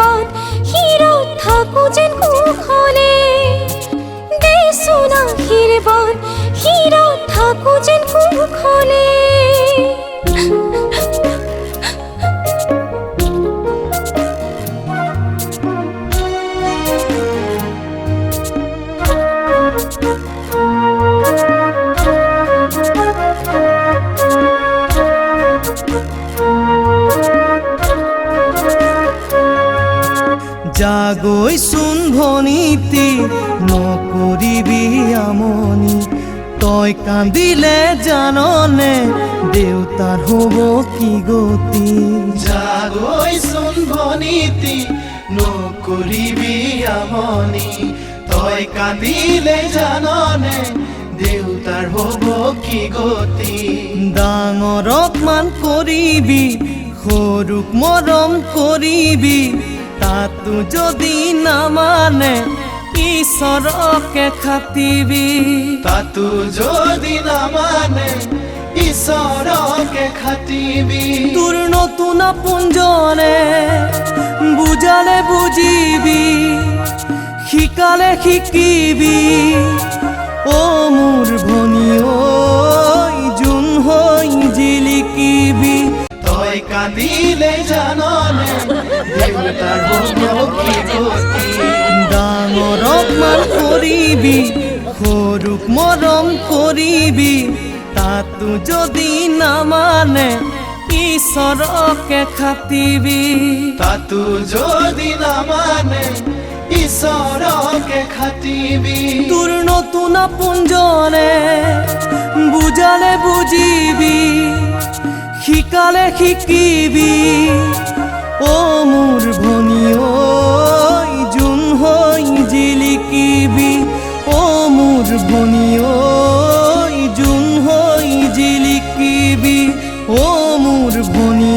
বাট হিৰত থাকো যেন কুশলে দেচোন আশীৰ্বাদ হিৰত থাকো যেন কুশলে জাগৈচোন ভনীতি নকৰিবি আমনি তই কান্দিলে জাননে দেউতাৰ হ'ব কি গতি জাগৈচোন ভনীতি নকৰিবি আমনি তই কান্দিলে জাননে দেউতাৰ হ'ব কি গতি ডাঙৰক মান কৰিবি সৰুক মৰম কৰিবি তাতো যদি নামানে ঈশ্বৰকে খাটিবি তাতো যদি নামানে ঈশ্বৰকে খাটিবি তোৰ নতুন আপোনজনে বুজালে বুজিবি শিকালে শিকিবি অ মোৰ ভনী ঐ যোন হৈ জিলিকিবি তই কান্দিলে জাননে দেউতাৰ হ'ব কি গতি ডাঙৰক মান কৰিবি সৰুক মৰম কৰিবি তাতো যদি নামানে ঈশ্বৰকে খাটিবি তাতো যদি নামানে ঈশ্বৰকে খাটিবি তোৰ নতুন আপোনজনে বুজালে বুজিবি শিকালে শিকিবি অ মোৰ ভনী ঐ যোন হৈ জিলিকিবি অ মোৰ ভনী ঐ যোন হৈ জিলিকিবি অ মোৰ ভনী